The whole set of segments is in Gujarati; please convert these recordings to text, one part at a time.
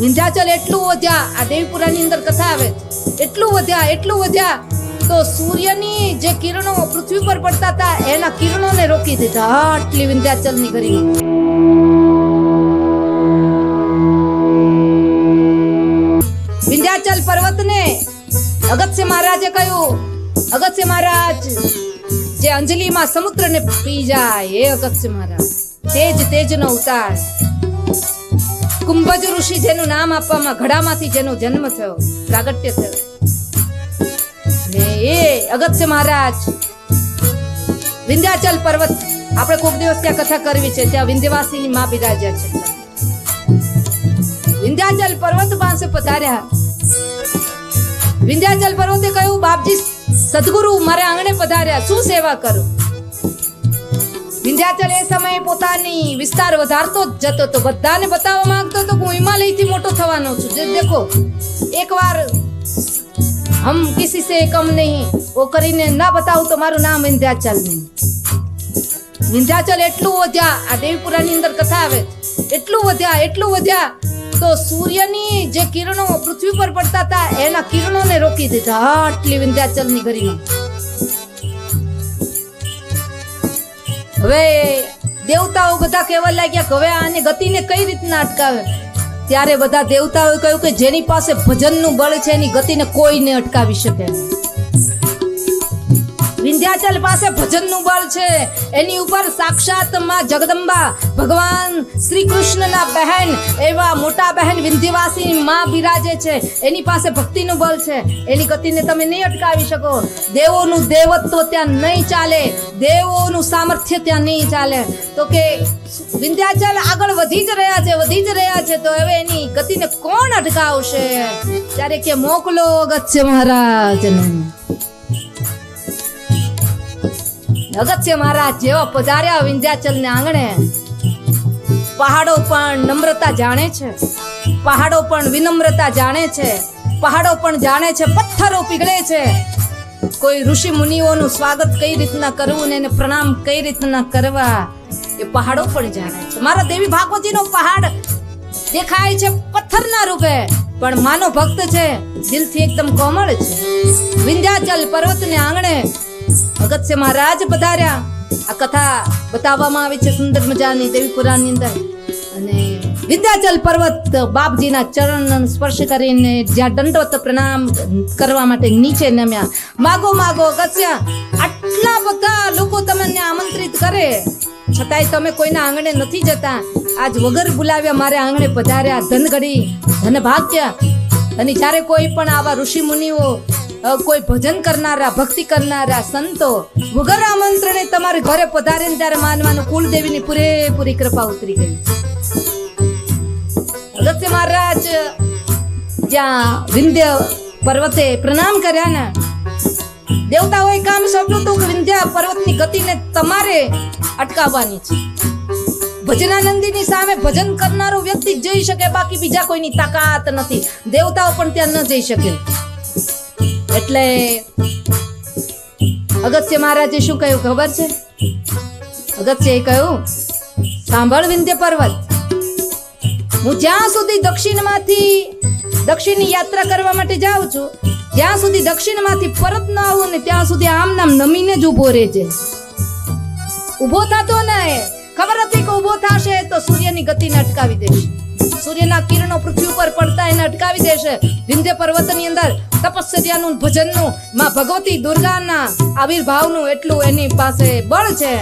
વિંધ્યાચલ એટલું વધ્યા, આ દેવીપુરાની અંદર કથા આવે, એટલું વધ્યા તો સૂર્યની જે કિરણો પૃથ્વી પર પડતા હતા એના કિરણોને રોકી દીધા. આટલી વિંધ્યાચલની ગરિમા. વિંધ્યાચલ પર્વતને અગસ્ત્ય મહારાજે કહ્યું, અગસ્ત્ય મહારાજ જે અંજલિમાં સમુદ્રને પી જાય, એ અગસ્ત્ય મહારાજ તેજનો અવતાર, કુંભજ ઋષિ જેનું નામ આપવામાં, ઘડામાંથી જેનો જન્મ થયો, પ્રાગટ્ય થયો, ને એ અગસ્ત્ય મહારાજ વિંધ્યાચલ પર્વત, આપણે કોઈક દિવસ ત્યાં કથા કરવી છે, ત્યાં વિંધ્યવાસીની માં બિરાજ્યા છે. વિંધ્યાચલ પર્વત પાસે પધાર્યા. વિંધ્યાચલ પર્વતે કહ્યું, બાપજી સદગુરુ મારે આંગણે પધાર્યા, શું સેવા કરું? વિંધ્યાચલ એ સમયે પોતાની વિસ્તાર વધારતો જ જતો તો, બધાને બતાવવા માંગતો તો હું હિમાલયથી મોટો થવાનો છું. જે દેખો, એકવાર હમ કિસી સે કમ નહીં ઓ કરીને ના બતાવું તો મારું નામ વિંધ્યાચલ નહીં. વિંધ્યાચલ એટલું વધ્યા, આ દેવીપુરાની અંદર કથા આવે, એટલું વધ્યા તો સૂર્યની જે કિરણો પૃથ્વી પર પડતા હતા એના કિરણોને રોકી દીધા. આટલી વિંધ્યાચલની ગરિમા. હવે દેવતાઓ બધા કહેવા લાગ્યા કે હવે આની ગતિને કઈ રીતના અટકાવે? ત્યારે બધા દેવતાઓએ કહ્યું કે જેની પાસે ભજનનું બળ છે એની ગતિને કોઈ ન અટકાવી શકે. વિંધ્યાચલ પાસે ભજનનું બળ છે, એની ઉપર સાક્ષાત માં જગદંબા ભગવાન શ્રી કૃષ્ણના બહેન એવા મોટા બહેન વિંધ્યવાસી માં બિરાજે છે, એની પાસે ભક્તિનું બળ છે, એની ગતિને તમે નહીં અટકાવી શકો. દેવોનું દેવત્વ ત્યાં નહીં ચાલે, દેવોનું સામર્થ્ય ત્યાં નહીં ચાલે. તો કે વિંધ્યાચલ આગળ વધી જ રહ્યા છે તો હવે એની ગતિને કોણ અટકાવશે? ત્યારે કે મોકલો અગસ્ત્ય મહારાજને. અગસ્ત્ય મહારાજ જેવા પધાર્યા વિંધ્યાચલ ને આંગણે, પહાડો પણ નમ્રતા જાણે છે, પહાડો પણ વિનમ્રતા જાણે છે, પહાડો પણ જાણે છે પથ્થરો પીગળે છે. કોઈ ઋષિ મુનિઓનું સ્વાગત કઈ રીતના કરવું ને એને પ્રણામ કઈ રીતના કરવા એ પહાડો પણ જાણે છે. મારા દેવી ભાગવતીનો પહાડ દેખાય છે પથ્થરના રૂપે, પણ માનો ભક્ત છે, દિલથી એકદમ કોમળ છે. વિંધ્યાચલ પર્વતને આંગણે અગસ્ત્ય મહારાજ પધાર્યા. આ કથા બતાવવામાં આવી છે સુંદર મજાની દેવીપુરાણની અંદર. અને વિંધ્યાચલ પર્વત બાપજીના ચરણ સ્પર્શ કરીને જ્યાં દંડવત પ્રણામ કરવા માટે નીચે નમ્યા. માગો અગસ્ત્ય, આટલા બધા લોકો તમને આમંત્રિત કરે છતાંય તમે કોઈના આંગણે નથી જતા. આજ વગર બોલાવ્યા મારે આંગણે પધાર્યા, ધનગડી ધન ભાગ્ય. અને જ્યારે કોઈ પણ આવા ઋષિ મુનિઓ, કોઈ ભજન કરનારા, ભક્તિ કરનારા સંતો વગર આમંત્રણે તમારે ઘરે પધારે ત્યારે માનવાનું કુળદેવીની પૂરેપૂરી કૃપા ઉતરી ગઈ. અગસ્ત્ય મહારાજ જ્યાં વિંધ્ય પર્વતે પ્રણામ કર્યા ને, દેવતાઓએ કામ સોંપ્યું હતું કે વિંધ્ય પર્વતની ગતિને તમારે અટકાવવાની છે. ભજનાનંદીની સામે ભજન કરનારો વ્યક્તિ જઈ શકે, બાકી બીજા કોઈની તાકાત નથી. દેવતાઓ પણ ત્યાં ન જઈ શકે. એટલે અગસ્ત્ય મહારાજે શું કહ્યું ખબર છે? અગસ્ત્યએ કહ્યું, સાંભળ વિંધ્ય પર્વત, હું જ્યાં સુધી દક્ષિણની યાત્રા કરવા માટે જાઉં છું, જ્યાં સુધી દક્ષિણમાંથી પરત ન આવું ને ત્યાં સુધી આમ નામ નમીને જ ઉભો રહેજે. ઉભો થતો ને, ખબર હતી કે ઉભો થશે તો સૂર્યની ગતિને અટકાવી દેશે, સૂર્યના કિરણો પૃથ્વી ઉપર પડતા એને અટકાવી દેશે. વિંધ્ય પર્વતની અંદર તપસ્યાનું, ભજનનું, માં ભગવતી દુર્ગાના આવિર્ભાવનું એટલું એની પાસે બળ છે.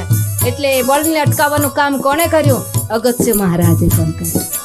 એટલે એ બળને અટકાવવાનું કામ કોણે કર્યું? અગસ્ત્ય મહારાજે પણ કર્યું.